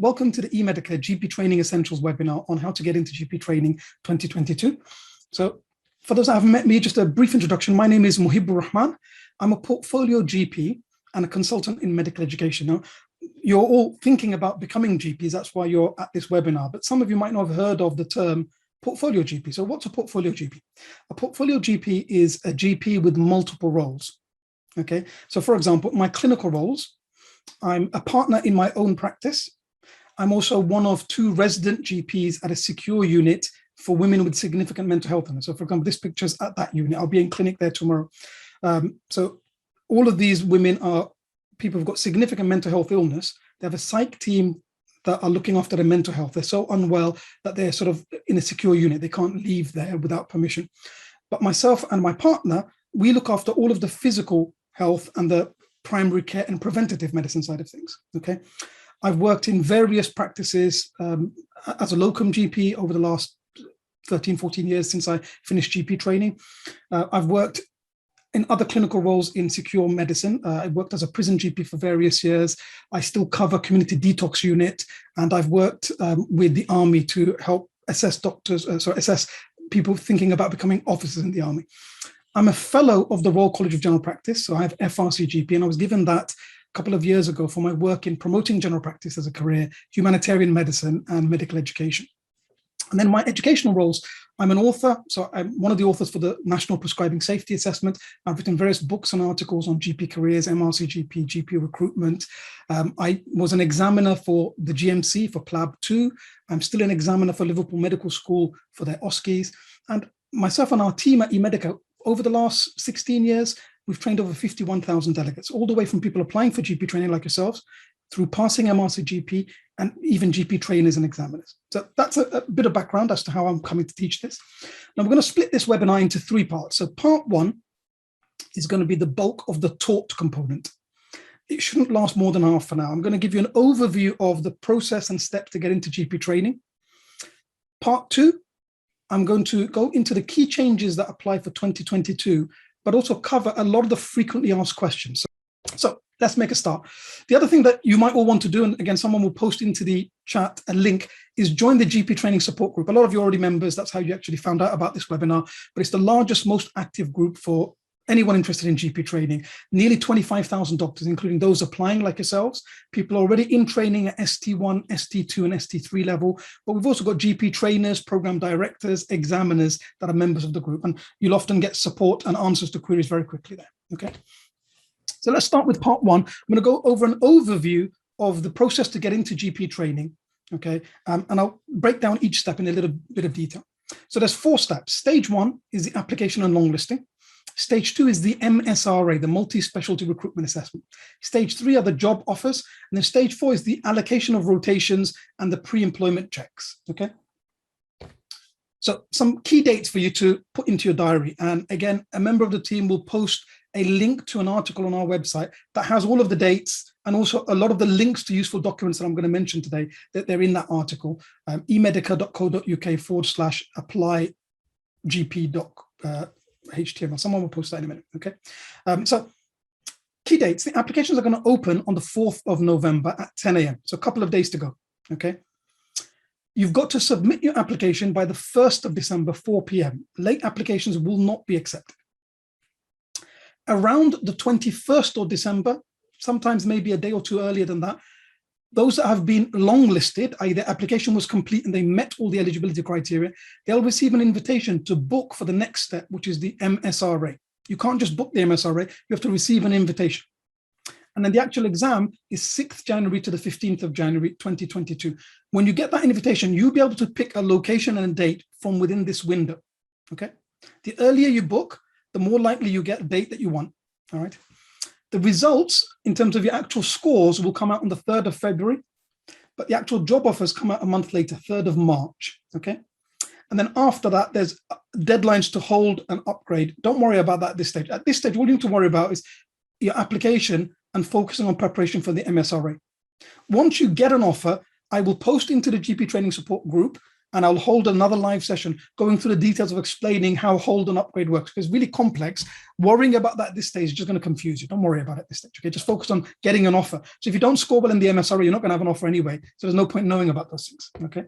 Welcome to the eMedica GP Training Essentials webinar on how to get into GP Training 2022. So for those that haven't met me, just a brief introduction. My name is Muhibur Rahman. I'm a portfolio GP and a consultant in medical education. Now, you're all thinking about becoming GPs, that's why you're at this webinar, but some of you might not have heard of the term portfolio GP. So what's a portfolio GP? A portfolio GP is a GP with multiple roles. Okay, so for example, my clinical roles, I'm a partner in my own practice. I'm also one of 2 resident GPs at a secure unit for women with significant mental health illness. So for example, this picture's at that unit. I'll be in clinic there tomorrow. So all of these women are people who've got significant mental health illness. They have a psych team that are looking after their mental health. They're so unwell that they're sort of in a secure unit. They can't leave there without permission. But myself and my partner, we look after all of the physical health and the primary care and preventative medicine side of things, okay? I've worked in various practices as a locum GP over the last 13, 14 years since I finished GP training. I've worked in other clinical roles in secure medicine. I worked as a prison GP for various years. I still cover community detox unit, and I've worked with the army to help assess assess people thinking about becoming officers in the army. I'm a fellow of the Royal College of General Practice, so I have FRCGP, and I was given that a couple of years ago for my work in promoting general practice as a career, humanitarian medicine, and medical education. And then my educational roles, I'm an author, so I'm one of the authors for the National Prescribing Safety Assessment. I've written various books and articles on GP careers, MRCGP, GP recruitment. I was an examiner for the GMC for PLAB 2. I'm still an examiner for Liverpool Medical School for their OSCEs. And myself and our team at eMedica, over the last 16 years, we've trained over 51,000 delegates, all the way from people applying for GP training like yourselves, through passing MRCGP, and even GP trainers and examiners. So that's a bit of background as to how I'm coming to teach this. Now we're going to split this webinar into 3 parts. So part 1 is going to be the bulk of the taught component. It shouldn't last more than half an hour. I'm going to give you an overview of the process and steps to get into GP training. Part 2, I'm going to go into the key changes that apply for 2022, but also cover a lot of the frequently asked questions. So let's make a start. The other thing that you might all want to do, and again, someone will post into the chat a link, is join the GP Training Support Group. A lot of you are already members. That's how you actually found out about this webinar, but it's the largest, most active group for anyone interested in GP training. Nearly 25,000 doctors, including those applying like yourselves, people already in training at ST1, ST2, and ST3 level, but we've also got GP trainers, program directors, examiners that are members of the group, and you'll often get support and answers to queries very quickly there, okay? So let's start with part 1. I'm going to go over an overview of the process to get into GP training, okay? And I'll break down each step in a little bit of detail. So there's 4 steps. Stage 1 is the application and long listing. Stage 2 is the MSRA, the multi-specialty recruitment assessment. Stage 3 are the job offers. And then stage 4 is the allocation of rotations and the pre-employment checks, okay? So some key dates for you to put into your diary. And again, a member of the team will post a link to an article on our website that has all of the dates and also a lot of the links to useful documents that I'm going to mention today, that they're in that article, emedica.co.uk/apply-gp.html. Someone will post that in a minute, okay? So key dates, the applications are going to open on the 4th of November at 10 a.m. So a couple of days to go, okay? You've got to submit your application by the 1st of December, 4 p.m. Late applications will not be accepted. Around the 21st of December, sometimes maybe a day or 2 earlier than that, those that have been long listed, i.e. their application was complete and they met all the eligibility criteria, they'll receive an invitation to book for the next step, which is the MSRA. You can't just book the MSRA, you have to receive an invitation. And then the actual exam is 6th January to the 15th of January, 2022. When you get that invitation, you'll be able to pick a location and a date from within this window, okay? The earlier you book, the more likely you get a date that you want, all right? The results, in terms of your actual scores, will come out on the 3rd of February, but the actual job offers come out a month later, 3rd of March, okay? And then after that, there's deadlines to hold and upgrade. Don't worry about that at this stage. At this stage, all you need to worry about is your application and focusing on preparation for the MSRA. Once you get an offer, I will post into the GP Training Support Group and I'll hold another live session going through the details of explaining how hold and upgrade works, because it's really complex. Worrying about that at this stage is just going to confuse you. Don't worry about it at this stage, okay? Just focus on getting an offer. So if you don't score well in the MSRA, you're not going to have an offer anyway, so there's no point knowing about those things, okay?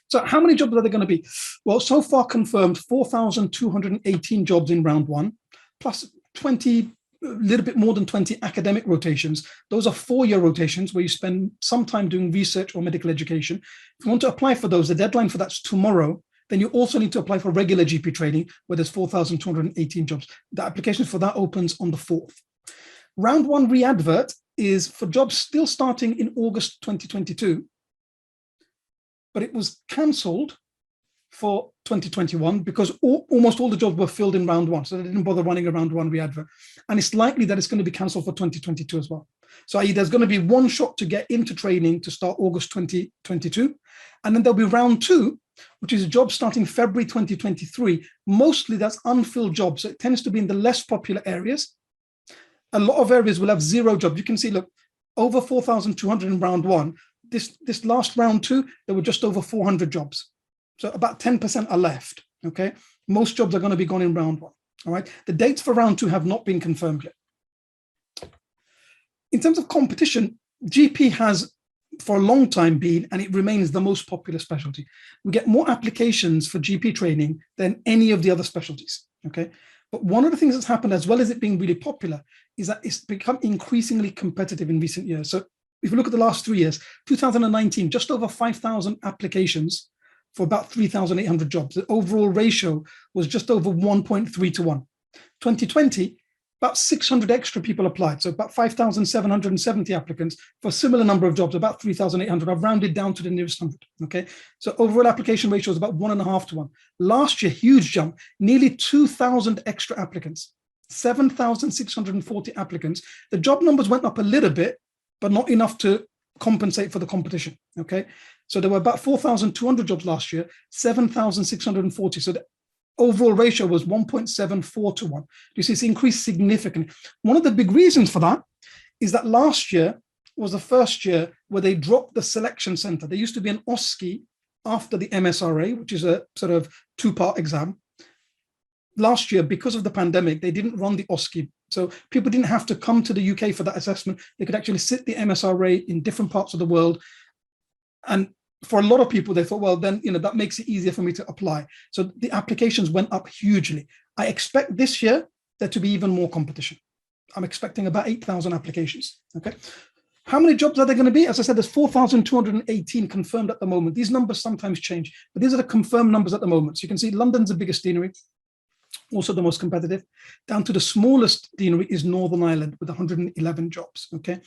So how many jobs are there going to be? Well, so far confirmed 4,218 jobs in round one, plus 20, a little bit more than 20 academic rotations. Those are 4-year rotations where you spend some time doing research or medical education. If you want to apply for those, the deadline for that's tomorrow. Then you also need to apply for regular GP training, where there's 4,218 jobs. The application for that opens on the 4th. Round one re-advert is for jobs still starting in August 2022, but it was cancelled for 2021 because almost all the jobs were filled in round one, so they didn't bother running a round one re-advert. And it's likely that it's going to be cancelled for 2022 as well. So there's going to be one shot to get into training to start August 2022, and then there'll be round two, which is a job starting February 2023. Mostly that's unfilled jobs, so it tends to be in the less popular areas. A lot of areas will have 0 jobs. You can see, look, over 4,200 in round one. This last round two, there were just over 400 jobs. So about 10% are left, okay? Most jobs are going to be gone in round one, all right? The dates for round two have not been confirmed yet. In terms of competition, GP has for a long time been, and it remains the most popular specialty. We get more applications for GP training than any of the other specialties, okay? But one of the things that's happened, as well as it being really popular, is that it's become increasingly competitive in recent years. So if you look at the last 3 years, 2019, just over 5,000 applications for about 3,800 jobs. The overall ratio was just over 1.3 to 1. 2020, about 600 extra people applied, so about 5,770 applicants for a similar number of jobs, about 3,800. I've rounded down to the nearest 100, okay? So overall application ratio is about 1.5 to 1. Last year, huge jump, nearly 2,000 extra applicants, 7,640 applicants. The job numbers went up a little bit, but not enough to compensate for the competition, okay? So there were about 4,200 jobs last year, 7,640. So the overall ratio was 1.74 to 1. You see, it's increased significantly. One of the big reasons for that is that last year was the first year where they dropped the selection center. There used to be an OSCE after the MSRA, which is a sort of 2-part exam. Last year, because of the pandemic, they didn't run the OSCE. So people didn't have to come to the UK for that assessment. They could actually sit the MSRA in different parts of the world. And for a lot of people, they thought, well, then, that makes it easier for me to apply. So the applications went up hugely. I expect this year there to be even more competition. I'm expecting about 8,000 applications, okay? How many jobs are there going to be? As I said, there's 4,218 confirmed at the moment. These numbers sometimes change, but these are the confirmed numbers at the moment. So you can see London's the biggest deanery, also the most competitive. Down to the smallest deanery is Northern Ireland with 111 jobs, okay?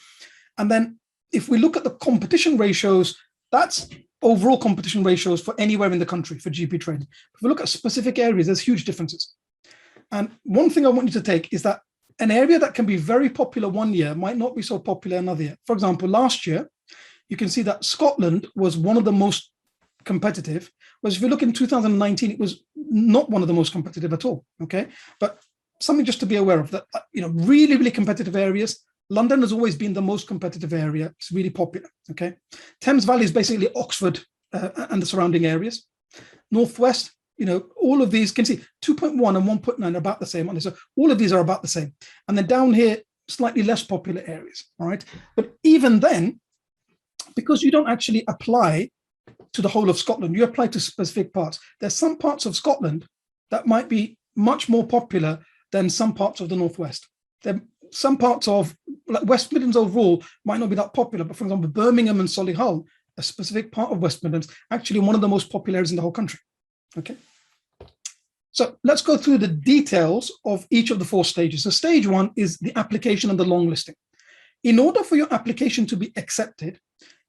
And then if we look at the competition ratios, that's overall competition ratios for anywhere in the country for GP training. If we look at specific areas, there's huge differences. And one thing I want you to take is that an area that can be very popular one year might not be so popular another year. For example, last year, you can see that Scotland was one of the most competitive, whereas if you look in 2019, it was not one of the most competitive at all, okay? But something just to be aware of, that, really, really competitive areas. London has always been the most competitive area. It's really popular, okay? Thames Valley is basically Oxford and the surrounding areas. Northwest, all of these, can see 2.1 and 1.9 are about the same. So all of these are about the same. And then down here, slightly less popular areas, all right? But even then, because you don't actually apply to the whole of Scotland, you apply to specific parts. There's some parts of Scotland that might be much more popular than some parts of the Northwest. Some parts of West Midlands overall might not be that popular, but for example, Birmingham and Solihull, a specific part of West Midlands, actually one of the most popular areas in the whole country, okay? So let's go through the details of each of the 4 stages. So stage 1 is the application and the long listing. In order for your application to be accepted,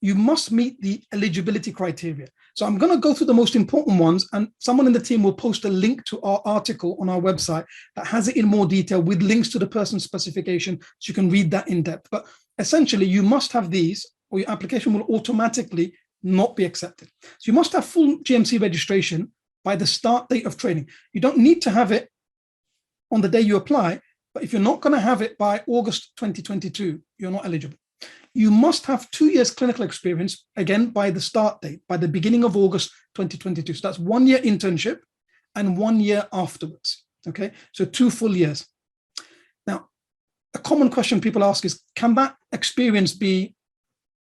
you must meet the eligibility criteria. So I'm going to go through the most important ones, and someone in the team will post a link to our article on our website that has it in more detail with links to the person's specification, so you can read that in depth. But essentially, you must have these, or your application will automatically not be accepted. So you must have full GMC registration by the start date of training. You don't need to have it on the day you apply, but if you're not going to have it by August 2022, you're not eligible. you must have 2 years clinical experience, again, by the start date, by the beginning of August 2022. So that's 1 year internship and 1 year afterwards, okay? So 2 full years. Now, a common question people ask is, can that experience be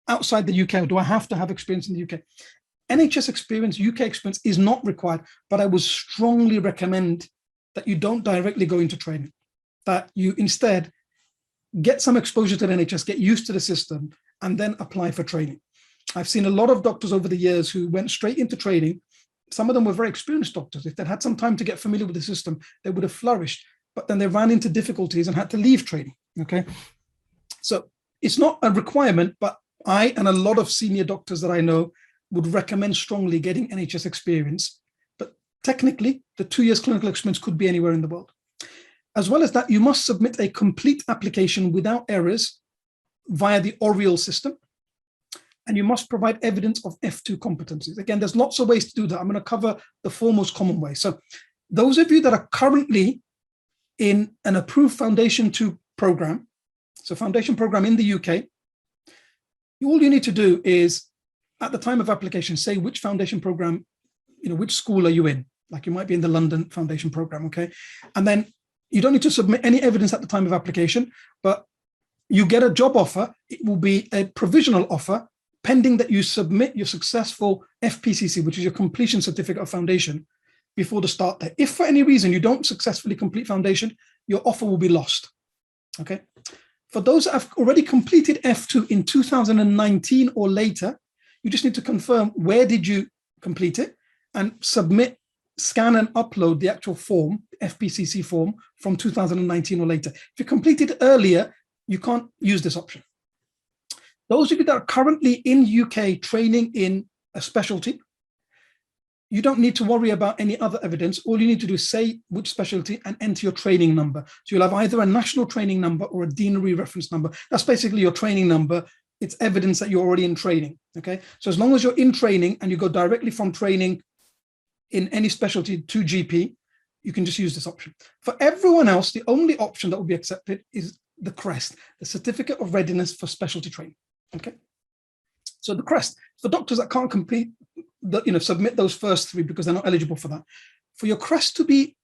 outside the UK, or do I have to have experience in the UK? NHS experience, UK experience is not required, but I would strongly recommend that you don't directly go into training, that you instead get some exposure to the NHS, get used to the system, and then apply for training. I've seen a lot of doctors over the years who went straight into training. Some of them were very experienced doctors. If they'd had some time to get familiar with the system, they would have flourished, but then they ran into difficulties and had to leave training, okay? So it's not a requirement, but I and a lot of senior doctors that I know would recommend strongly getting NHS experience. But technically, the 2 years clinical experience could be anywhere in the world. As well as that, you must submit a complete application without errors via the Oriel system. And you must provide evidence of F2 competencies. Again, there's lots of ways to do that. I'm going to cover the 4 most common ways. So those of you that are currently in an approved Foundation 2 program, so Foundation program in the UK, all you need to do is, at the time of application, say which Foundation program, which school are you in? Like you might be in the London Foundation program, okay? And then you don't need to submit any evidence at the time of application, but you get a job offer. It will be a provisional offer pending that you submit your successful FPCC, which is your completion certificate of Foundation, before the start date. If for any reason you don't successfully complete Foundation, your offer will be lost, okay? For those that have already completed F2 in 2019 or later, you just need to confirm where did you complete it and submit, scan and upload the actual form, FPCC form from 2019 or later. If you completed earlier, you can't use this option. Those of you that are currently in UK training in a specialty, you don't need to worry about any other evidence. All you need to do is say which specialty and enter your training number. So you'll have either a national training number or a deanery reference number. That's basically your training number. It's evidence that you're already in training, okay? So as long as you're in training and you go directly from training in any specialty to GP, you can just use this option. For everyone else, the only option that will be accepted is the CREST, the Certificate of Readiness for Specialty Training, okay? So the CREST, for doctors that can't complete, submit those first 3 because they're not eligible for that. For your CREST to be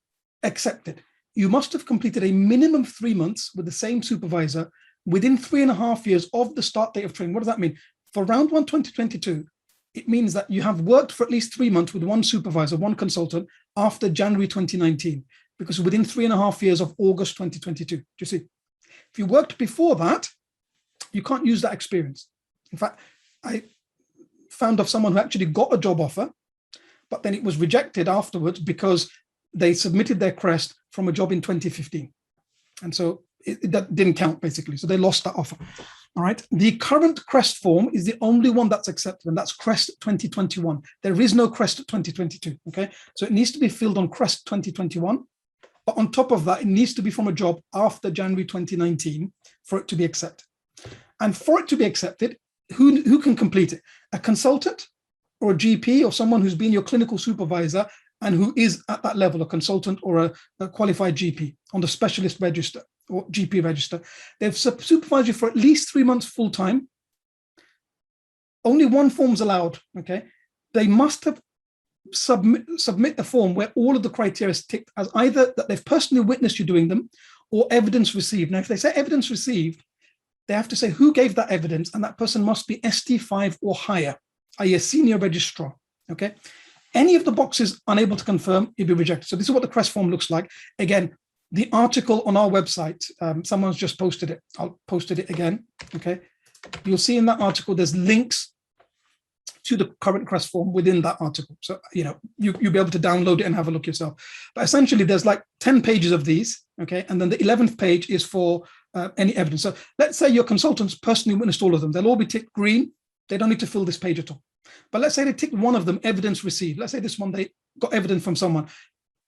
accepted, you must have completed a minimum 3 months with the same supervisor within 3.5 years of the start date of training. What does that mean? For round 1 2022, it means that you have worked for at least 3 months with one supervisor, one consultant, after January 2019, because within 3.5 years of August 2022. Do you see? If you worked before that, you can't use that experience. In fact, I found of someone who actually got a job offer, but then it was rejected afterwards because they submitted their CREST from a job in 2015. And so that didn't count, basically. So they lost that offer. All right. The current CREST form is the only one that's accepted, and that's CREST 2021. There is no CREST 2022. Okay. So it needs to be filled on CREST 2021. But on top of that, it needs to be from a job after January 2019 for it to be accepted. And for it to be accepted, who can complete it? A consultant or a GP or someone who's been your clinical supervisor and who is at that level, a consultant or a qualified GP on the specialist register or GP register. They've supervised you for at least 3 months full time. Only one form's allowed, okay? They must have submit a form where all of the criteria is ticked as either that they've personally witnessed you doing them or evidence received. Now, if they say evidence received, they have to say who gave that evidence, and that person must be ST5 or higher, i.e. a senior registrar, okay? Any of the boxes unable to confirm, you'll be rejected. So this is what the CREST form looks like. Again, the article on our website, someone's just posted it. I'll posted it again, okay? You'll see in that article, there's links to the current CREST form within that article. So, you'll be able to download it and have a look yourself. But essentially, there's like 10 pages of these, okay? And then the 11th page is for any evidence. So let's say your consultants personally witnessed all of them. They'll all be ticked green. They don't need to fill this page at all. But let's say they ticked one of them, evidence received. Let's say this one, they got evidence from someone.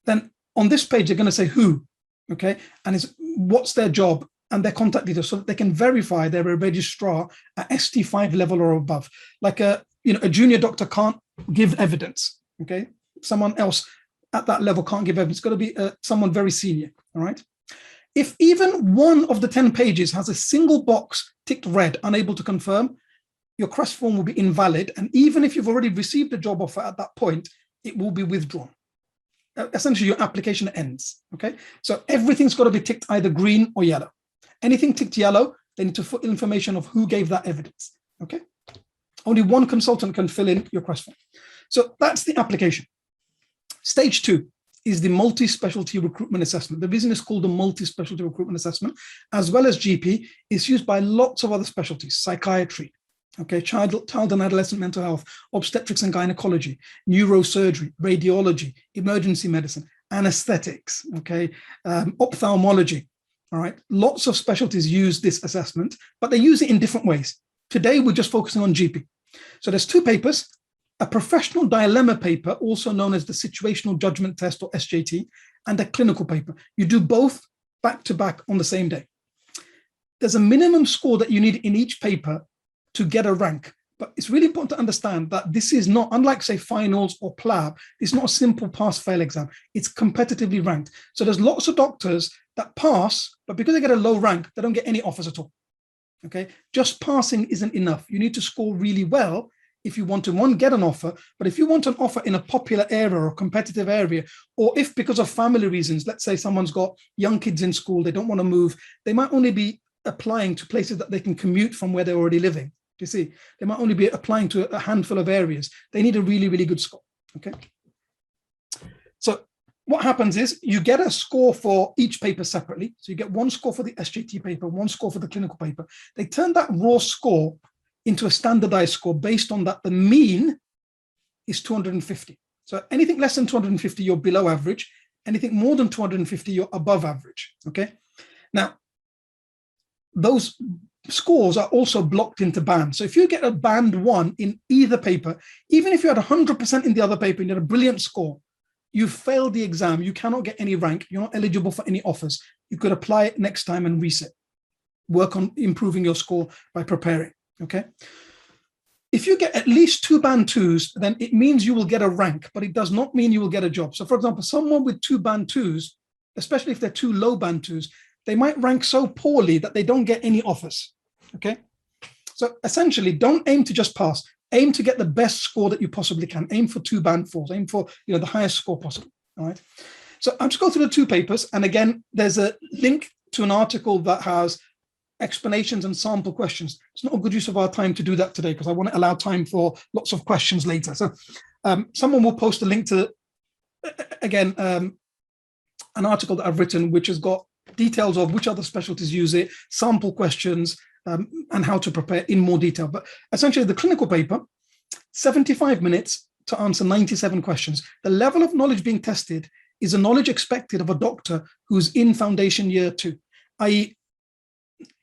Then on this page, they're going to say who, okay? And it's what's their job and their contact details so that they can verify they're a registrar at ST5 level or above. Like a junior doctor can't give evidence, okay? Someone else at that level can't give evidence. It's got to be someone very senior, all right? If even one of the 10 pages has a single box ticked red, unable to confirm, your request form will be invalid. And even if you've already received a job offer at that point, it will be withdrawn. Essentially, your application ends, okay? So everything's got to be ticked either green or yellow. Anything ticked yellow, they need to put information of who gave that evidence, okay? Only one consultant can fill in your request form. So that's the application. Stage 2 is the multi-specialty recruitment assessment. The reason it's called the multi-specialty recruitment assessment, as well as GP, is used by lots of other specialties: psychiatry, okay, child and adolescent mental health, obstetrics and gynecology, neurosurgery, radiology, emergency medicine, anesthetics, okay, ophthalmology. All right, lots of specialties use this assessment, but they use it in different ways. Today, we're just focusing on GP. So there's 2 papers: a professional dilemma paper, also known as the situational judgment test or SJT, and a clinical paper. You do both back to back on the same day. There's a minimum score that you need in each paper to get a rank. But it's really important to understand that this is not, unlike say finals or PLAB, it's not a simple pass-fail exam. It's competitively ranked. So there's lots of doctors that pass, but because they get a low rank, they don't get any offers at all. Okay, just passing isn't enough. You need to score really well if you want to, one, get an offer, but if you want an offer in a popular area or competitive area, or if because of family reasons, let's say someone's got young kids in school, they don't want to move, they might only be applying to places that they can commute from where they're already living. You see, they might only be applying to a handful of areas. They need a really, really good score, okay? So what happens is you get a score for each paper separately. So you get one score for the SJT paper, one score for the clinical paper. They turn that raw score into a standardized score based on that the mean is 250. So anything less than 250, you're below average. Anything more than 250, you're above average, okay? Now, those scores are also blocked into bands. So if you get a band 1 in either paper, even if you had 100% in the other paper and you had a brilliant score, you failed the exam, you cannot get any rank, you're not eligible for any offers. You could apply it next time and reset. Work on improving your score by preparing, okay? If you get at least 2 band 2s, then it means you will get a rank, but it does not mean you will get a job. So for example, someone with 2 band 2s, especially if they're 2 low band 2s, they might rank so poorly that they don't get any offers, okay? So essentially, don't aim to just pass. Aim to get the best score that you possibly can. Aim for 2 band 4s. Aim for the highest score possible, all right? So I'll just go through the 2 papers. And again, there's a link to an article that has explanations and sample questions. It's not a good use of our time to do that today because I want to allow time for lots of questions later. So someone will post a link to, again, an article that I've written, which has got details of which other specialties use it, sample questions, and how to prepare in more detail. But essentially, the clinical paper, 75 minutes to answer 97 questions. The level of knowledge being tested is the knowledge expected of a doctor who's in foundation year 2, i.e.,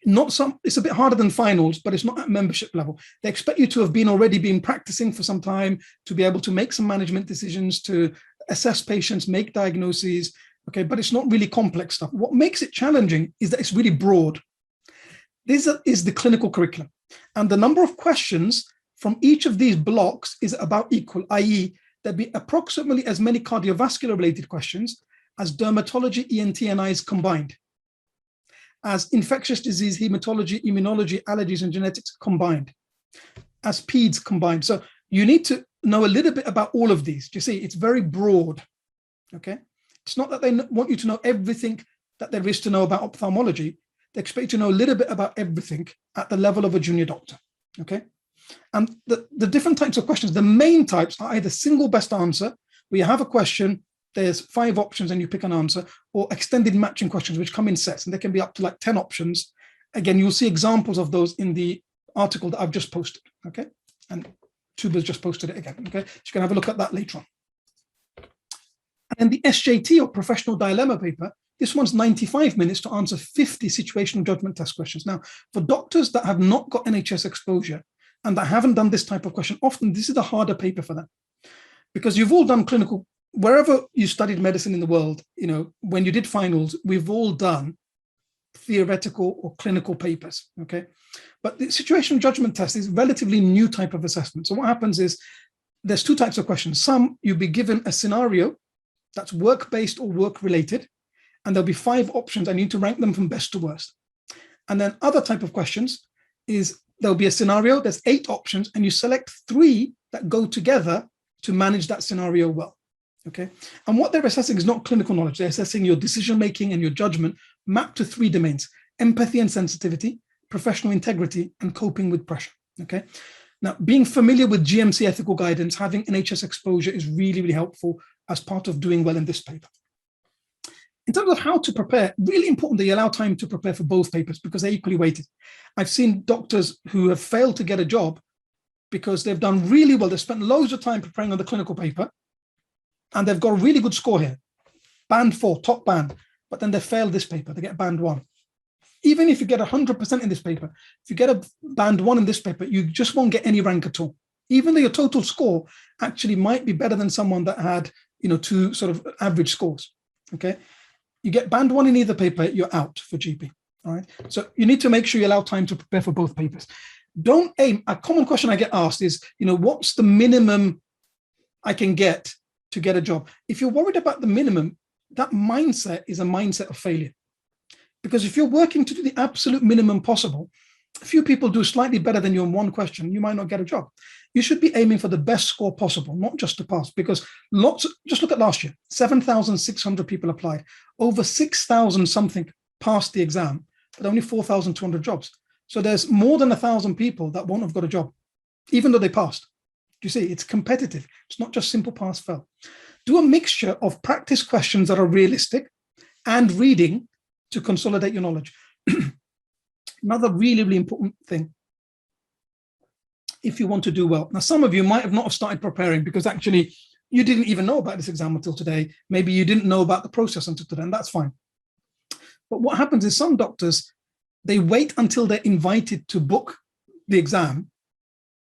it's a bit harder than finals, but it's not at membership level. They expect you to have already been practicing for some time, to be able to make some management decisions, to assess patients, make diagnoses, okay, but it's not really complex stuff. What makes it challenging is that it's really broad. This is the clinical curriculum. And the number of questions from each of these blocks is about equal, i.e., there'd be approximately as many cardiovascular related questions as dermatology, ENT, and eyes combined, as infectious disease, hematology, immunology, allergies, and genetics combined, as peds combined. So you need to know a little bit about all of these. Do you see? It's very broad, okay? It's not that they want you to know everything that there is to know about ophthalmology. They expect you to know a little bit about everything at the level of a junior doctor, okay? And the different types of questions, the main types are either single best answer, where you have a question, there's 5 options and you pick an answer, or extended matching questions, which come in sets, and they can be up to like 10 options. Again, you'll see examples of those in the article that I've just posted, okay? And Tuba's just posted it again, okay? So you can have a look at that later on. And the SJT, or professional dilemma paper, this one's 95 minutes to answer 50 situational judgment test questions. Now, for doctors that have not got NHS exposure and that haven't done this type of question, often this is a harder paper for them, because you've all done clinical, wherever you studied medicine in the world, when you did finals, we've all done theoretical or clinical papers, okay? But the situational judgment test is a relatively new type of assessment. So what happens is there's 2 types of questions. Some, you'll be given a scenario that's work-based or work-related, and there'll be 5 options. I need to rank them from best to worst. And then other type of questions is there'll be a scenario, there's 8 options, and you select 3 that go together to manage that scenario well. Okay. And what they're assessing is not clinical knowledge. They're assessing your decision-making and your judgment mapped to 3 domains: empathy and sensitivity, professional integrity, and coping with pressure. Okay. Now, being familiar with GMC ethical guidance, having NHS exposure is really, really helpful as part of doing well in this paper. In terms of how to prepare, really important that you allow time to prepare for both papers because they're equally weighted. I've seen doctors who have failed to get a job because they've done really well. They've spent loads of time preparing on the clinical paper, and they've got a really good score here, band 4, top band, but then they fail this paper, they get band 1. Even if you get 100% in this paper, if you get a band 1 in this paper, you just won't get any rank at all. Even though your total score actually might be better than someone that had, 2 sort of average scores, okay? You get band 1 in either paper, you're out for GP, all right? So you need to make sure you allow time to prepare for both papers. Don't aim, a common question I get asked is, what's the minimum I can get to get a job? If you're worried about the minimum, that mindset is a mindset of failure. Because if you're working to do the absolute minimum possible, a few people do slightly better than you on one question, you might not get a job. You should be aiming for the best score possible, not just to pass, because just look at last year, 7,600 people applied, over 6,000 something passed the exam, but only 4,200 jobs. So there's more than 1,000 people that won't have got a job, even though they passed. You see, it's competitive. It's not just simple pass, fail. Do a mixture of practice questions that are realistic and reading to consolidate your knowledge. Another really, really important thing, if you want to do well. Now, some of you might have not have started preparing because actually you didn't even know about this exam until today. Maybe you didn't know about the process until today, and that's fine. But what happens is some doctors, they wait until they're invited to book the exam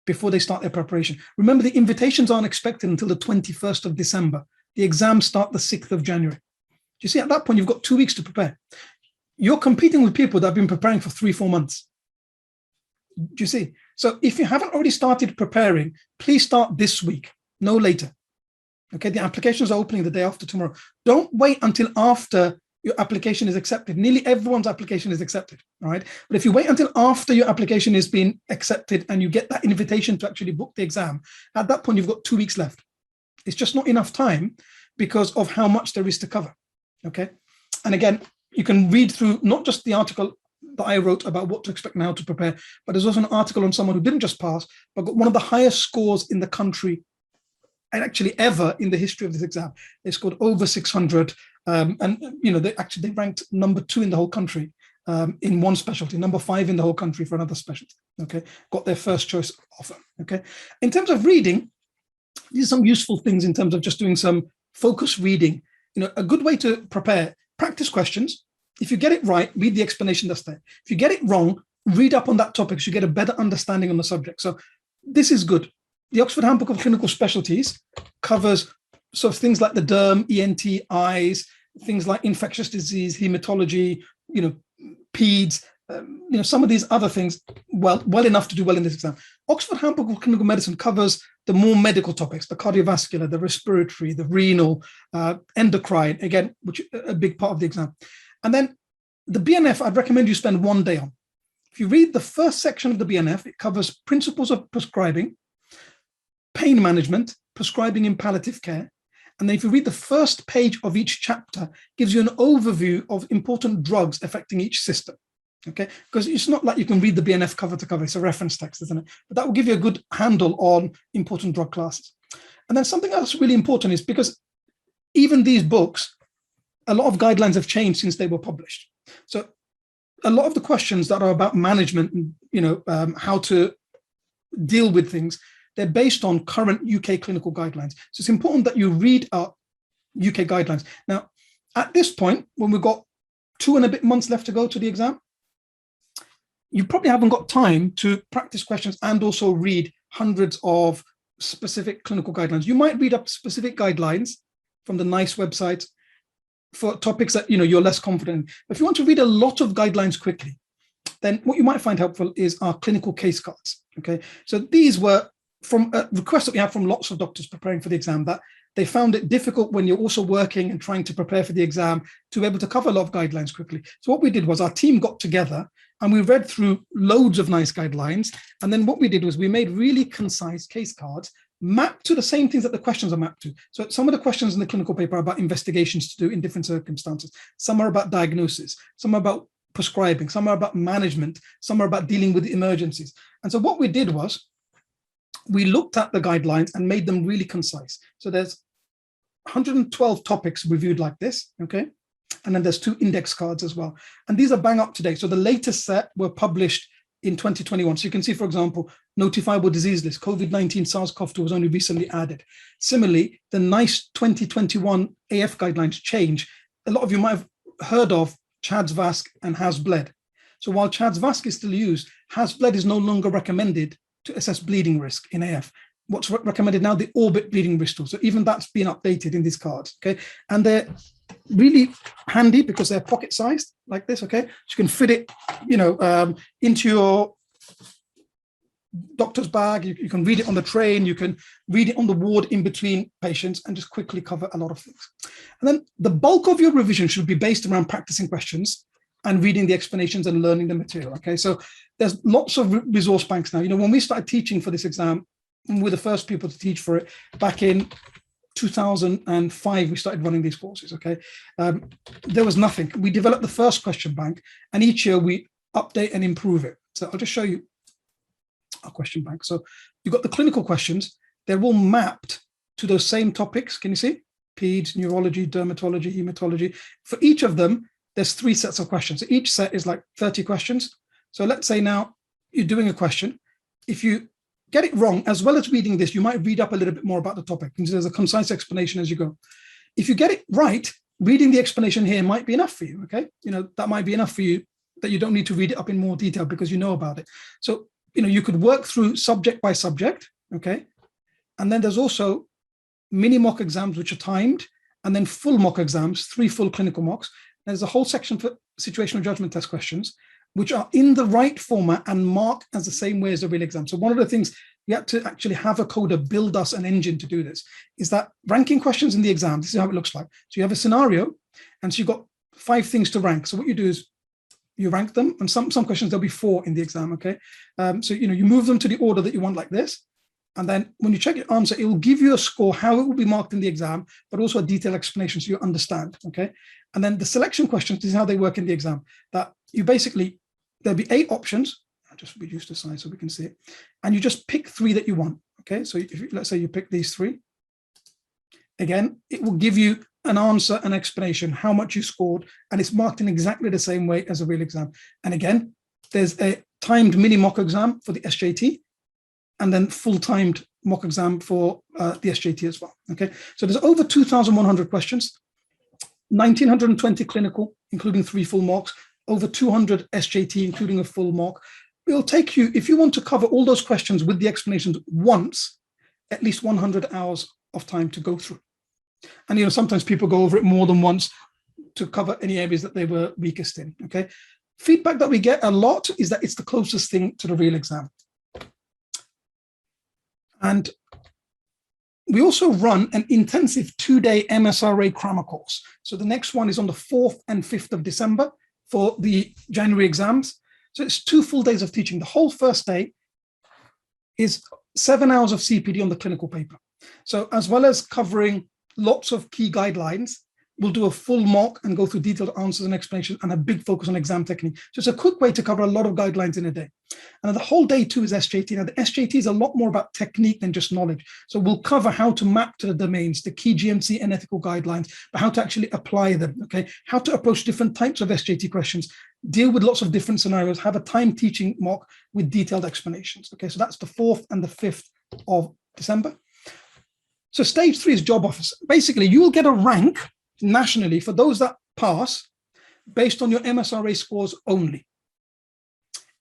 before they start their preparation. Remember, the invitations aren't expected until the 21st of December. The exams start the 6th of January. You see, at that point, you've got 2 weeks to prepare. You're competing with people that have been preparing for 3-4 months. Do you see? So if you haven't already started preparing, please start this week, no later. Okay, the applications are opening the day after tomorrow. Don't wait until after your application is accepted. Nearly everyone's application is accepted, all right? But if you wait until after your application is being accepted and you get that invitation to actually book the exam, at that point, you've got 2 weeks left. It's just not enough time because of how much there is to cover, okay? And again, you can read through not just the article that I wrote about what to expect and how to prepare, but there's also an article on someone who didn't just pass, but got one of the highest scores in the country and actually ever in the history of this exam. They scored over 600, and they ranked number 2 in the whole country in one specialty, number 5 in the whole country for another specialty. Okay, got their first choice offer. Okay, in terms of reading, these are some useful things in terms of just doing some focus reading. A good way to prepare: practice questions. If you get it right, read the explanation that's there. If you get it wrong, read up on that topic so you get a better understanding on the subject. So this is good. The Oxford Handbook of Clinical Specialties covers sort of things like the derm, ENT, eyes, things like infectious disease, hematology, peds, some of these other things well enough to do well in this exam. Oxford Handbook of Clinical Medicine covers the more medical topics, the cardiovascular, the respiratory, the renal, endocrine, again, which is a big part of the exam. And then the BNF, I'd recommend you spend 1 day on. If you read the first section of the BNF, it covers principles of prescribing, pain management, prescribing in palliative care. And then if you read the first page of each chapter, it gives you an overview of important drugs affecting each system. Okay, because it's not like you can read the BNF cover to cover, it's a reference text, isn't it? But that will give you a good handle on important drug classes. And then something else really important is because even these books, a lot of guidelines have changed since they were published. So a lot of the questions that are about management and how to deal with things, they're based on current UK clinical guidelines. So it's important that you read our UK guidelines. Now, at this point, when we've got 2 and a bit months left to go to the exam, you probably haven't got time to practice questions and also read hundreds of specific clinical guidelines. You might read up specific guidelines from the NICE website for topics that you're less confident in. But if you want to read a lot of guidelines quickly, then what you might find helpful is our clinical case cards. Okay, so these were from a request that we have from lots of doctors preparing for the exam, that they found it difficult when you're also working and trying to prepare for the exam to be able to cover a lot of guidelines quickly. So what we did was our team got together and we read through loads of nice guidelines. And then what we did was we made really concise case cards mapped to the same things that the questions are mapped to. So some of the questions in the clinical paper are about investigations to do in different circumstances. Some are about diagnosis, some are about prescribing, some are about management, some are about dealing with emergencies. And so what we did was we looked at the guidelines and made them really concise. So there's 112 topics reviewed like this, okay? And then there's 2 index cards as well. And these are bang up to date. So the latest set were published in 2021. So you can see, for example, notifiable disease list, COVID-19 SARS-CoV-2 was only recently added. Similarly, the NICE 2021 AF guidelines change. A lot of you might have heard of CHADS-VASc and HAS-BLED. So while CHADS-VASc is still used, HAS-BLED is no longer recommended to assess bleeding risk in AF. What's recommended now, the Orbit bleeding risk tool. So even that's been updated in these cards, okay? And they're really handy because they're pocket sized like this, okay? So you can fit it, into your doctor's bag. You can read it on the train. You can read it on the ward in between patients and just quickly cover a lot of things. And then the bulk of your revision should be based around practicing questions and reading the explanations and learning the material, okay? So there's lots of resource banks now. When we started teaching for this exam, we were the first people to teach for it back in 2005. We started running these courses, okay? There was nothing. We developed the first question bank, and each year we update and improve it. So I'll just show you our question bank. So you've got the clinical questions. They're all mapped to those same topics. Can you see? Peds, neurology, dermatology, hematology. For each of them, there's 3 sets of questions. So each set is like 30 questions. So let's say now you're doing a question. If you get it wrong, as well as reading this, you might read up a little bit more about the topic. And there's a concise explanation as you go. If you get it right, reading the explanation here might be enough for you, okay? That might be enough for you, that you don't need to read it up in more detail because you know about it. So, you could work through subject by subject, okay? And then there's also mini mock exams, which are timed, and then full mock exams, 3 full clinical mocks. There's a whole section for situational judgment test questions, which are in the right format and marked as the same way as a real exam. So one of the things we had to actually have a coder build us an engine to do this is that ranking questions in the exam, this is how it looks like. So you have a scenario, and so you've got 5 things to rank. So what you do is you rank them, and some questions, there'll be 4 in the exam, okay? So, you move them to the order that you want like this. And then when you check your answer, it will give you a score, how it will be marked in the exam, but also a detailed explanation so you understand, okay? And then the selection questions, this is how they work in the exam, that you basically, there'll be 8 options. I'll just reduce the size so we can see it. And you just pick 3 that you want, okay? So let's say you pick these 3. Again, it will give you an answer, an explanation, how much you scored, and it's marked in exactly the same way as a real exam. And again, there's a timed mini mock exam for the SJT, and then full timed mock exam for the SJT as well, okay? So there's over 2,100 questions, 1,920 clinical, including 3 full mocks, over 200 SJT, including a full mock. It'll take you, if you want to cover all those questions with the explanations once, at least 100 hours of time to go through. And, sometimes people go over it more than once to cover any areas that they were weakest in, okay? Feedback that we get a lot is that it's the closest thing to the real exam. And we also run an intensive 2-day MSRA grammar course. So the next one is on the 4th and 5th of December for the January exams. So it's 2 full days of teaching. The whole first day is 7 hours of CPD on the clinical paper. So as well as covering lots of key guidelines, we'll do a full mock and go through detailed answers and explanations and a big focus on exam technique. So it's a quick way to cover a lot of guidelines in a day. And the whole day 2 is SJT. Now the SJT is a lot more about technique than just knowledge. So we'll cover how to map to the domains, the key GMC and ethical guidelines, but how to actually apply them, okay? How to approach different types of SJT questions, deal with lots of different scenarios, have a time teaching mock with detailed explanations, okay? So that's the 4th and the 5th of December. So stage 3 is job offers. Basically, you will get a rank nationally for those that pass based on your MSRA scores only.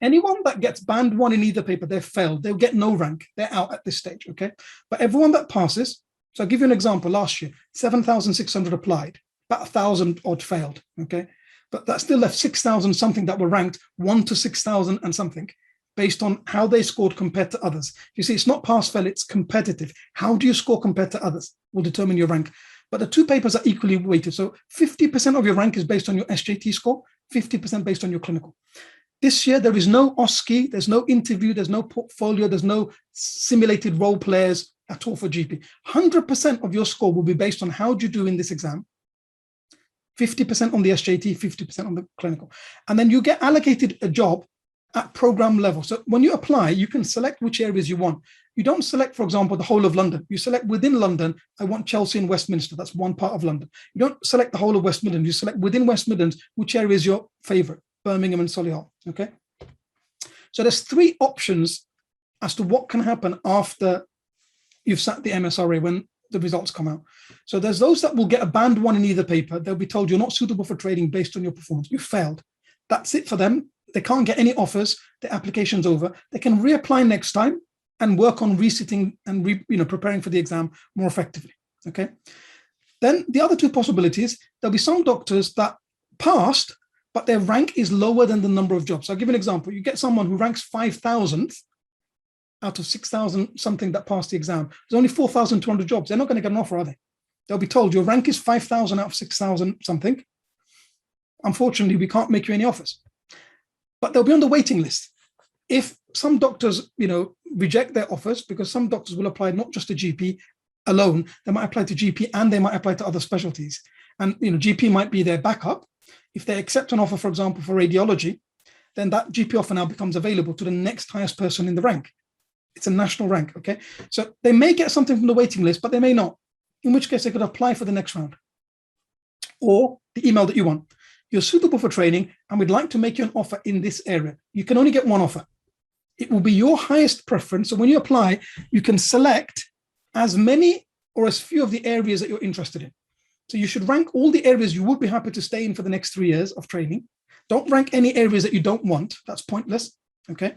Anyone that gets band 1 in either paper, they've failed. They'll get no rank. They're out at this stage, okay? But everyone that passes, so I'll give you an example. Last year, 7,600 applied, about 1,000 odd failed, okay? But that still left 6,000 something that were ranked 1 to 6,000 and something. based on how they scored compared to others. You see, it's not pass-fail, it's competitive. How do you score compared to others will determine your rank. But the two papers are equally weighted. So 50% of your rank is based on your SJT score, 50% based on your clinical. This year, there is no OSCE, there's no interview, there's no portfolio, there's no simulated role players at all for GP. 100% of your score will be based on how do you do in this exam, 50% on the SJT, 50% on the clinical. And then you get allocated a job at program level. So when you apply, you can select which areas you want. You don't select, for example, the whole of London. You select within London, I want Chelsea and Westminster. That's one part of London. You don't select the whole of West Midlands. You select within West Midlands, which area is your favorite, Birmingham and Solihull, okay? So there's three options as to what can happen after you've sat the MSRA when the results come out. So there's those that will get a band 1 in either paper. They'll be told you're not suitable for trading based on your performance. You failed. That's it for them. They can't get any offers. The application's over. They can reapply next time and work on resitting and preparing for the exam more effectively, okay? Then the other two possibilities, there'll be some doctors that passed, but their rank is lower than the number of jobs. So I'll give you an example. You get someone who ranks 5,000th out of 6,000 something that passed the exam. There's only 4,200 jobs. They're not going to get an offer, are they? They'll be told your rank is 5,000 out of 6,000 something. Unfortunately, we can't make you any offers. But they'll be on the waiting list. If some doctors, reject their offers, because some doctors will apply not just to GP alone, they might apply to GP and they might apply to other specialties. And GP might be their backup. If they accept an offer, for example, for radiology, then that GP offer now becomes available to the next highest person in the rank. It's a national rank, okay? So they may get something from the waiting list, but they may not, in which case they could apply for the next round. Or the email that you want. You're suitable for training and we'd like to make you an offer in this area. You can only get one offer. It will be your highest preference. So when you apply, you can select as many or as few of the areas that you're interested in. So you should rank all the areas you would be happy to stay in for the next 3 years of training. Don't rank any areas that you don't want. That's pointless, okay?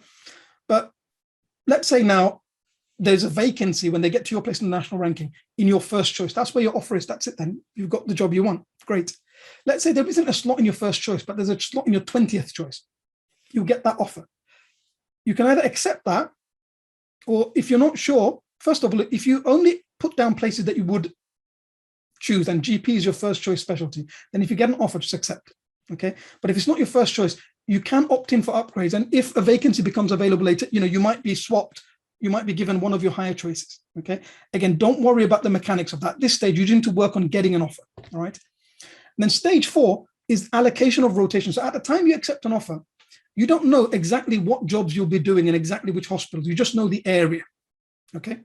But let's say now there's a vacancy when they get to your place in the national ranking in your first choice. That's where your offer is. That's it then. You've got the job you want. Great. Let's say there isn't a slot in your first choice, but there's a slot in your 20th choice. You'll get that offer. You can either accept that, or if you're not sure, first of all, if you only put down places that you would choose and GP is your first choice specialty, then if you get an offer, just accept it, okay? But if it's not your first choice, you can opt in for upgrades. And if a vacancy becomes available later, you might be swapped. You might be given one of your higher choices, okay? Again, don't worry about the mechanics of that. At this stage, you need to work on getting an offer, all right? And then stage 4 is allocation of rotation. So at the time you accept an offer, you don't know exactly what jobs you'll be doing in exactly which hospitals. You just know the area, okay?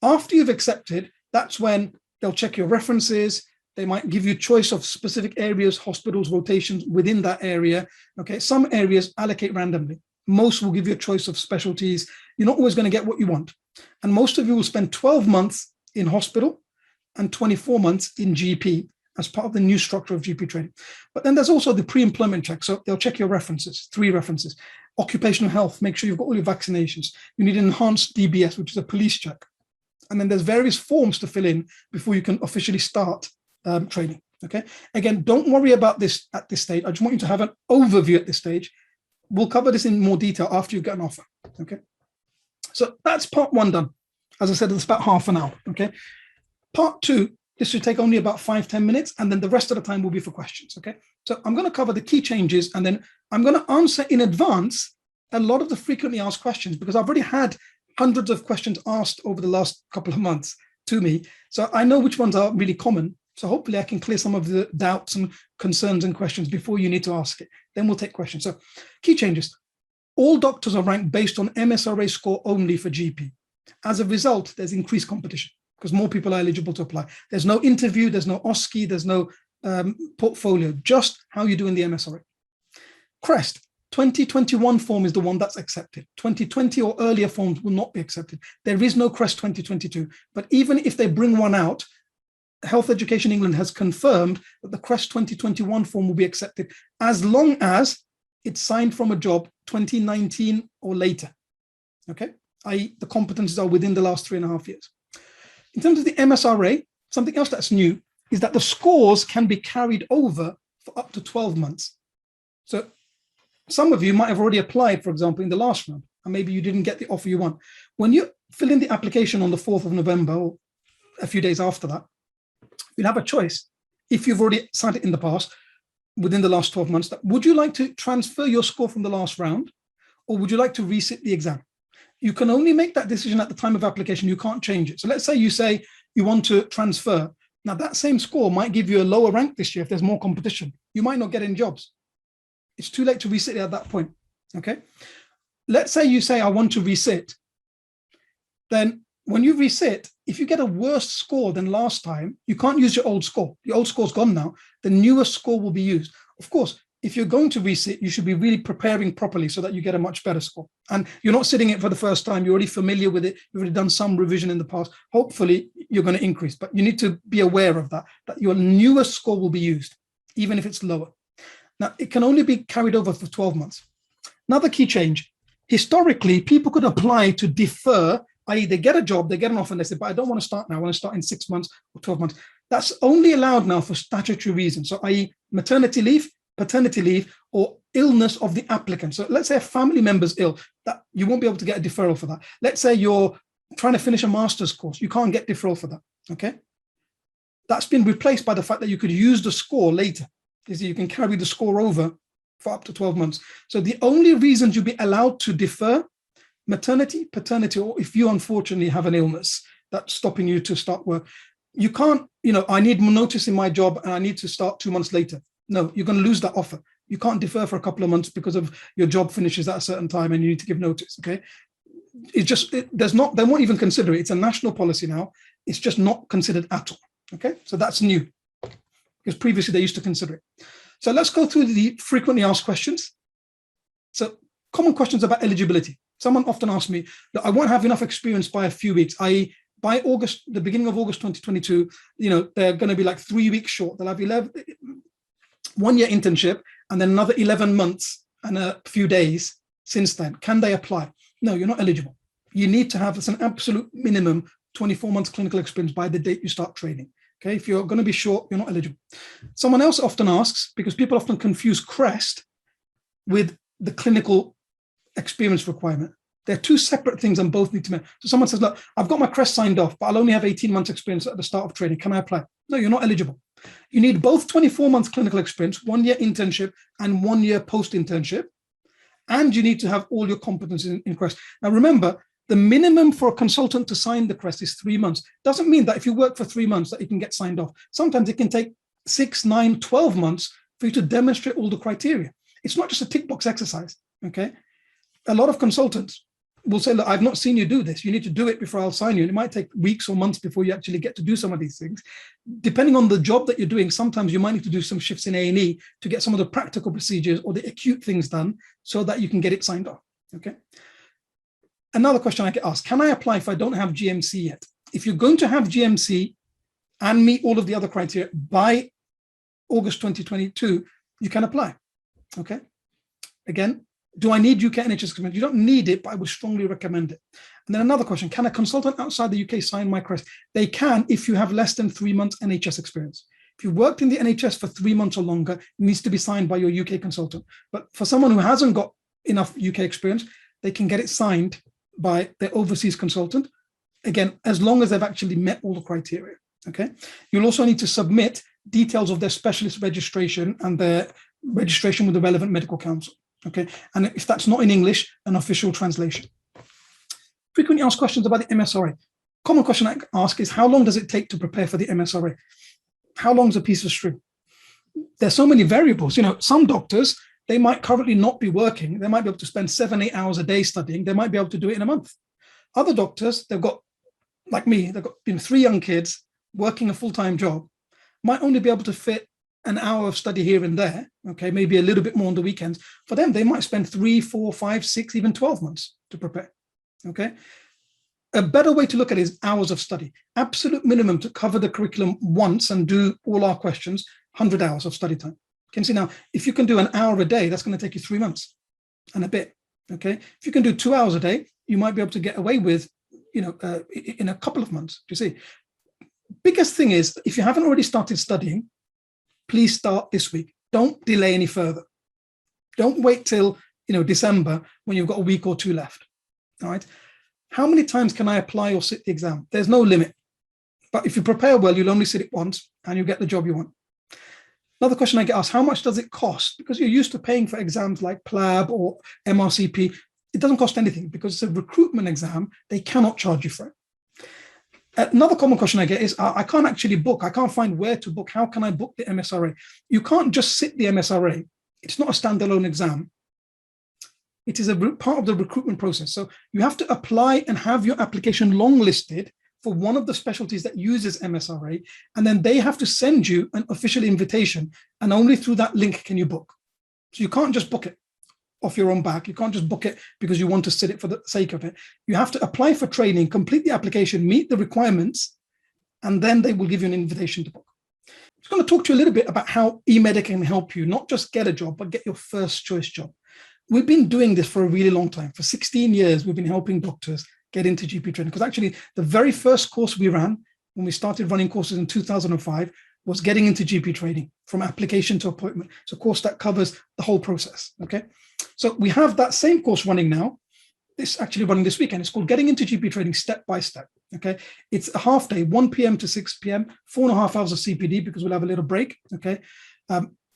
After you've accepted, that's when they'll check your references. They might give you choice of specific areas, hospitals, rotations within that area, okay? Some areas allocate randomly. Most will give you a choice of specialties. You're not always going to get what you want. And most of you will spend 12 months in hospital and 24 months in GP as part of the new structure of GP training. But then there's also the pre-employment check. So they'll check your references, 3 references. Occupational health, make sure you've got all your vaccinations. You need an enhanced DBS, which is a police check. And then there's various forms to fill in before you can officially start training, okay? Again, don't worry about this at this stage. I just want you to have an overview at this stage. We'll cover this in more detail after you get an offer, okay? So that's part 1 done. As I said, it's about half an hour, okay? Part 2, this should take only about 5-10 minutes, and then the rest of the time will be for questions, okay? So I'm going to cover the key changes, and then I'm going to answer in advance a lot of the frequently asked questions, because I've already had hundreds of questions asked over the last couple of months to me. So I know which ones are really common. So hopefully I can clear some of the doubts and concerns and questions before you need to ask it. Then we'll take questions. So key changes. All doctors are ranked based on MSRA score only for GP. As a result, there's increased competition because more people are eligible to apply. There's no interview, there's no OSCE, there's no portfolio, just how you do in the MSRA. CREST, 2021 form is the one that's accepted. 2020 or earlier forms will not be accepted. There is no CREST 2022, but even if they bring one out, Health Education England has confirmed that the CREST 2021 form will be accepted as long as it's signed from a job 2019 or later, okay? i.e. the competencies are within the last 3.5 years. In terms of the MSRA, something else that's new is that the scores can be carried over for up to 12 months. So Some of you might have already applied, for example, in the last round, and maybe you didn't get the offer you want. When you fill in the application on the 4th of November, or a few days after that, you'll have a choice. If you've already signed it in the past, within the last 12 months, that would you like to transfer your score from the last round, or would you like to resit the exam? You can only make that decision at the time of application. You can't change it. So let's say you want to transfer. Now that same score might give you a lower rank this year if there's more competition. You might not get any jobs. It's too late to resit it at that point, okay? Let's say you say, I want to resit. Then when you resit, if you get a worse score than last time, you can't use your old score. The old score's gone now. The newest score will be used. Of course, if you're going to resit, you should be really preparing properly so that you get a much better score. And you're not sitting it for the first time. You're already familiar with it. You've already done some revision in the past. Hopefully, you're going to increase. But you need to be aware of that your newest score will be used, even if it's lower. Now, it can only be carried over for 12 months. Another key change. Historically, people could apply to defer, i.e. they get a job, they get an offer, and they say, but I don't want to start now. I want to start in 6 months or 12 months. That's only allowed now for statutory reasons. So, i.e. maternity leave, paternity leave, or illness of the applicant. So let's say a family member's ill, that you won't be able to get a deferral for that. Let's say you're trying to finish a master's course. You can't get deferral for that, okay? That's been replaced by the fact that you could use the score later. You can carry the score over for up to 12 months. So the only reasons you'll be allowed to defer: maternity, paternity, or if you unfortunately have an illness that's stopping you to start work. You can't, I need notice in my job and I need to start 2 months later. No, you're going to lose that offer. You can't defer for a couple of months because of your job finishes at a certain time and you need to give notice, okay? They won't even consider it. It's a national policy now. It's just not considered at all, okay? So that's new, because previously they used to consider it. So let's go through the frequently asked questions. So common questions about eligibility. Someone often asks me that I won't have enough experience by a few weeks, i.e. by August, the beginning of August 2022, they're going to be like 3 weeks short. They'll have 1 year internship and then another 11 months and a few days since then. Can they apply? No, you're not eligible. You need to have an absolute minimum 24 months clinical experience by the date you start training. Okay, if you're going to be short, you're not eligible. Someone else often asks, because people often confuse CREST with the clinical experience requirement. They're two separate things and both need to be. So someone says, look, I've got my CREST signed off, but I'll only have 18 months experience at the start of training. Can I apply? No, you're not eligible. You need both 24 months clinical experience, 1 year internship and 1 year post-internship. And you need to have all your competencies in CREST. Now, remember, the minimum for a consultant to sign the CREST is 3 months. Doesn't mean that if you work for 3 months that you can get signed off. Sometimes it can take 6, 9, 12 months for you to demonstrate all the criteria. It's not just a tick box exercise, okay? A lot of consultants will say, look, I've not seen you do this. You need to do it before I'll sign you. And it might take weeks or months before you actually get to do some of these things. Depending on the job that you're doing, sometimes you might need to do some shifts in A&E to get some of the practical procedures or the acute things done so that you can get it signed off, okay? Another question I get asked, can I apply if I don't have GMC yet? If you're going to have GMC and meet all of the other criteria by August 2022, you can apply, okay? Again, do I need UK NHS experience? You don't need it, but I would strongly recommend it. And then another question, can a consultant outside the UK sign my CREST? They can if you have less than 3 months NHS experience. If you worked in the NHS for 3 months or longer, it needs to be signed by your UK consultant. But for someone who hasn't got enough UK experience, they can get it signed by their overseas consultant. Again, as long as they've actually met all the criteria, okay? You'll also need to submit details of their specialist registration and their registration with the relevant medical council. Okay, and if that's not in English, an official translation. Frequently asked questions about the MSRA. Common question I ask is, how long does it take to prepare for the MSRA? How long is a piece of string? There's so many variables. Some doctors, they might currently not be working. They might be able to spend 7, 8 hours a day studying. They might be able to do it in a month. Other doctors, they've got, like me, they've got 3 young kids working a full-time job, might only be able to fit an hour of study here and there, okay, maybe a little bit more on the weekends. For them, they might spend 3, 4, 5, 6, even 12 months to prepare, okay? A better way to look at it is hours of study. Absolute minimum to cover the curriculum once and do all our questions, 100 hours of study time. You can see now, if you can do an hour a day, that's going to take you 3 months and a bit, okay? If you can do 2 hours a day, you might be able to get away with, in a couple of months, you see. Biggest thing is, if you haven't already started studying, please start this week. Don't delay any further. Don't wait till, December when you've got a week or two left. All right. How many times can I apply or sit the exam? There's no limit. But if you prepare well, you'll only sit it once and you get the job you want. Another question I get asked, how much does it cost? Because you're used to paying for exams like PLAB or MRCP. It doesn't cost anything because it's a recruitment exam. They cannot charge you for it. Another common question I get is, I can't actually book. I can't find where to book. How can I book the MSRA? You can't just sit the MSRA. It's not a standalone exam. It is a part of the recruitment process. So you have to apply and have your application longlisted for one of the specialties that uses MSRA, and then they have to send you an official invitation, and only through that link can you book. So you can't just book it off your own back. You can't just book it because you want to sit it for the sake of it. You have to apply for training, complete the application, meet the requirements, and then they will give you an invitation to book. I'm just going to talk to you a little bit about how eMedica can help you not just get a job, but get your first choice job. We've been doing this for a really long time. For 16 years, we've been helping doctors get into GP training. Because actually, the very first course we ran when we started running courses in 2005 was getting into GP training from application to appointment. It's a course that covers the whole process. Okay, so we have that same course running now. It's actually running this weekend. It's called Getting into GP Training Step by Step. Okay, it's a half day, 1 p.m. to 6 p.m., 4.5 hours of CPD because we'll have a little break. Okay,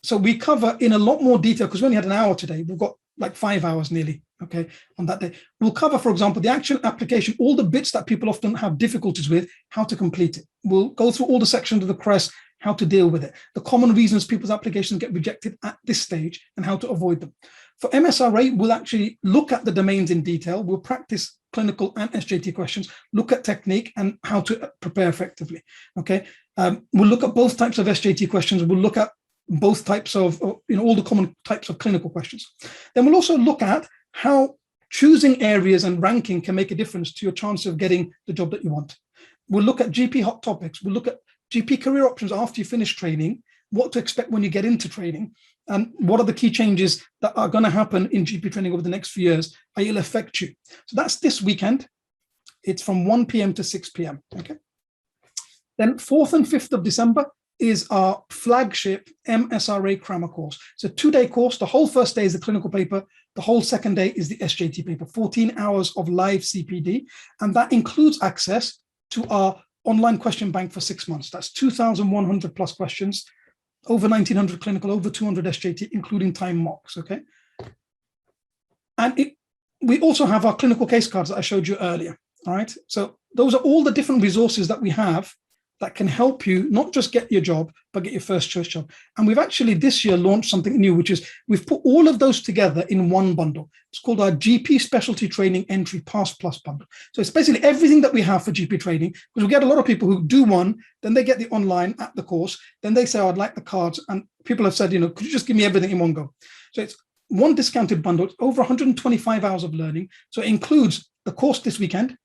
so we cover in a lot more detail because we only had an hour today. We've got like 5 hours nearly, okay, on that day. We'll cover, for example, the actual application, all the bits that people often have difficulties with, how to complete it. We'll go through all the sections of the CREST, how to deal with it, the common reasons people's applications get rejected at this stage and how to avoid them. For MSRA, we'll actually look at the domains in detail. We'll practice clinical and SJT questions, look at technique and how to prepare effectively, okay? We'll look at both types of SJT questions. We'll look at both types of, all the common types of clinical questions. Then we'll also look at how choosing areas and ranking can make a difference to your chance of getting the job that you want. We'll look at GP hot topics. We'll look at GP career options after you finish training, what to expect when you get into training, and what are the key changes that are going to happen in GP training over the next few years, and it'll affect you. So that's this weekend. It's from 1 p.m. to 6 p.m. Okay. Then 4th and 5th of December is our flagship MSRA Crammer course. It's a 2-day course. The whole first day is the clinical paper. The whole second day is the SJT paper, 14 hours of live CPD. And that includes access to our online question bank for 6 months. That's 2,100 plus questions, over 1,900 clinical, over 200 SJT, including time mocks, okay? And we also have our clinical case cards that I showed you earlier, all right? So those are all the different resources that we have that can help you not just get your job, but get your first choice job. And we've actually this year launched something new, which is we've put all of those together in one bundle. It's called our GP Specialty Training Entry Pass Plus bundle. So it's basically everything that we have for GP training, because we get a lot of people who do one, then they get the online at the course, then they say, oh, I'd like the cards. And people have said, could you just give me everything in one go? So it's one discounted bundle, it's over 125 hours of learning. So it includes the course this weekend,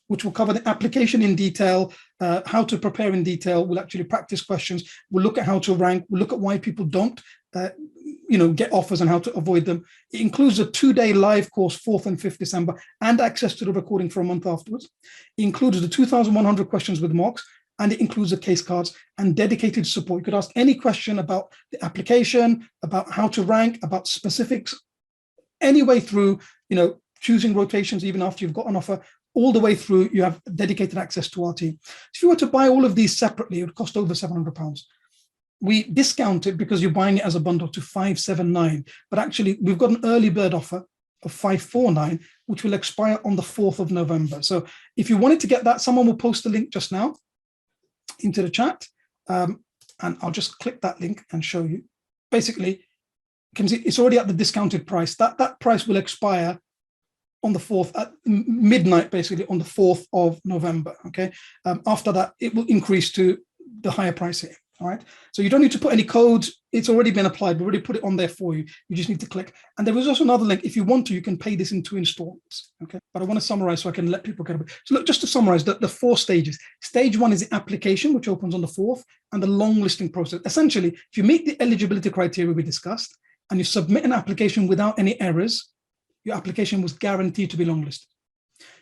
which will cover the application in detail, how to prepare in detail. We'll actually practice questions. We'll look at how to rank. We'll look at why people don't, get offers and how to avoid them. It includes a 2-day live course, 4th and 5th December, and access to the recording for a month afterwards. It includes the 2,100 questions with mocks, and it includes the case cards and dedicated support. You could ask any question about the application, about how to rank, about specifics, any way through, choosing rotations even after you've got an offer. All the way through, you have dedicated access to our team. If you were to buy all of these separately, it would cost over £700. We discount it because you're buying it as a bundle to £579. But actually, we've got an early bird offer of £549, which will expire on the 4th of November. So if you wanted to get that, someone will post the link just now into the chat. And I'll just click that link and show you. Basically, you can see it's already at the discounted price. That price will expire on the 4th at midnight, basically on the 4th of November. Okay. After that, it will increase to the higher price here. All right. So you don't need to put any codes. It's already been applied. We already put it on there for you. You just need to click. And there is also another link. If you want to, you can pay this in 2 installments. Okay. But I want to summarize so I can let people get a bit. So look, just to summarize the 4 stages. Stage 1 is the application, which opens on the 4th, and the long listing process. Essentially, if you meet the eligibility criteria we discussed and you submit an application without any errors, your application was guaranteed to be longlisted.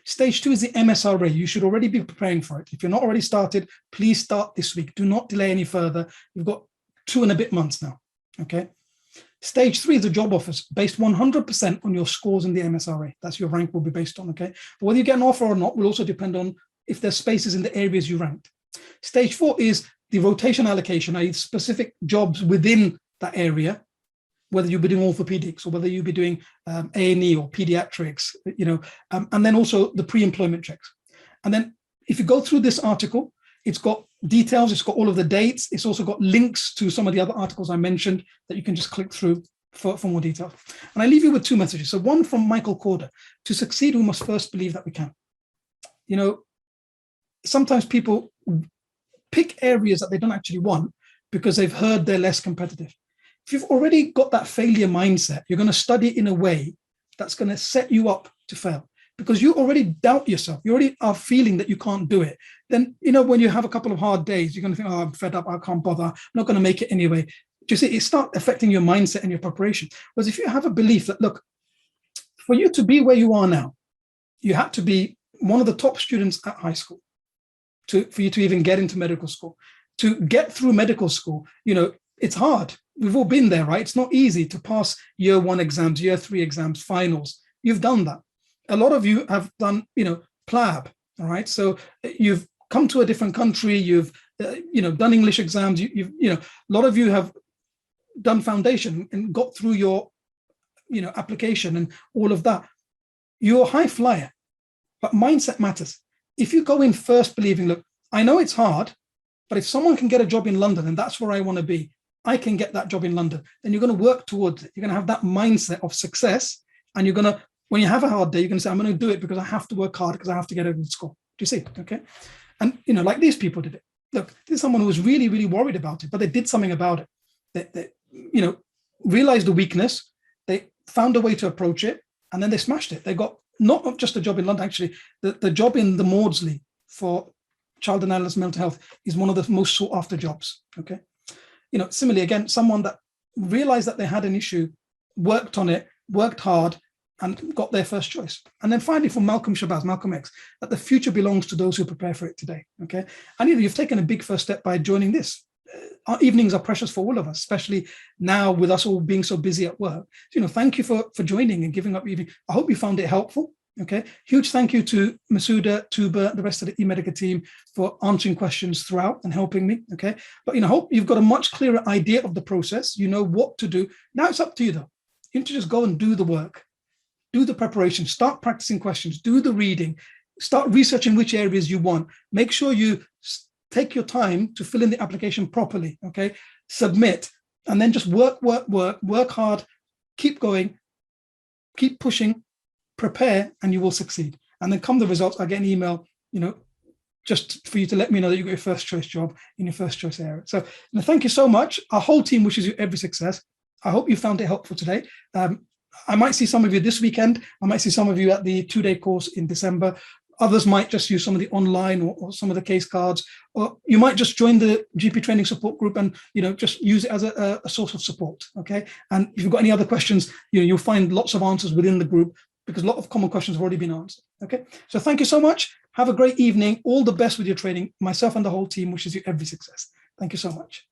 Stage 2 is the MSRA. You should already be preparing for it. If you're not already started, please start this week. Do not delay any further. You've got 2 and a bit months now, okay? Stage 3 is the job offers, based 100% on your scores in the MSRA. That's your rank will be based on, okay? But whether you get an offer or not will also depend on if there's spaces in the areas you ranked. Stage 4 is the rotation allocation, i.e. specific jobs within that area, whether you'll be doing orthopedics or whether you'll be doing A&E or pediatrics, and then also the pre-employment checks. And then if you go through this article, it's got details, it's got all of the dates, it's also got links to some of the other articles I mentioned that you can just click through for more detail. And I leave you with 2 messages. So one from Michael Corder: to succeed, we must first believe that we can. Sometimes people pick areas that they don't actually want because they've heard they're less competitive. If you've already got that failure mindset, you're going to study in a way that's going to set you up to fail, because you already doubt yourself. You already are feeling that you can't do it. Then, when you have a couple of hard days, you're going to think, oh, I'm fed up, I can't bother, I'm not going to make it anyway. Do you see, it starts affecting your mindset and your preparation. Whereas if you have a belief that, look, for you to be where you are now, you had to be one of the top students at high school for you to even get into medical school. To get through medical school, it's hard. We've all been there, right? It's not easy to pass year 1 exams, year 3 exams, finals. You've done that. A lot of you have done, PLAB, all right? So you've come to a different country, you've, done English exams, a lot of you have done foundation and got through your, application and all of that. You're a high flyer, but mindset matters. If you go in first believing, look, I know it's hard, but if someone can get a job in London and that's where I want to be, I can get that job in London, then you're going to work towards it. You're going to have that mindset of success, and you're going to, when you have a hard day, you're going to say, I'm going to do it because I have to work hard, because I have to get a good score. Do you see? Okay. And, like these people did it. Look, this is someone who was really, really worried about it, but they did something about it. They realized the weakness. They found a way to approach it, and then they smashed it. They got not just a job in London, actually, the job in the Maudsley for child and adolescent mental health is one of the most sought after jobs. Okay. Similarly, again, someone that realized that they had an issue, worked on it, worked hard, and got their first choice. And then finally, from Malcolm Shabazz, Malcolm X, that the future belongs to those who prepare for it today. Okay. And you've taken a big first step by joining this. Our evenings are precious for all of us, especially now with us all being so busy at work. So, thank you for joining and giving up your evening. I hope you found it helpful. Okay. Huge thank you to Masuda, Tuba, the rest of the eMedica team for answering questions throughout and helping me. Okay. But, I hope you've got a much clearer idea of the process. You know what to do. Now it's up to you, though. You need to just go and do the work, do the preparation, start practicing questions, do the reading, start researching which areas you want. Make sure you take your time to fill in the application properly. Okay. Submit, and then just work hard, keep going, keep pushing, prepare, and you will succeed. And then come the results, I get an email, just for you to let me know that you got your first choice job in your first choice area. So thank you so much. Our whole team wishes you every success. I hope you found it helpful today. I might see some of you this weekend. I might see some of you at the 2-day course in December. Others might just use some of the online or some of the case cards, or you might just join the GP training support group and, just use it as a source of support. Okay. And if you've got any other questions, you'll find lots of answers within the group, because a lot of common questions have already been answered. Okay. So thank you so much. Have a great evening. All the best with your training. Myself and the whole team wishes you every success. Thank you so much.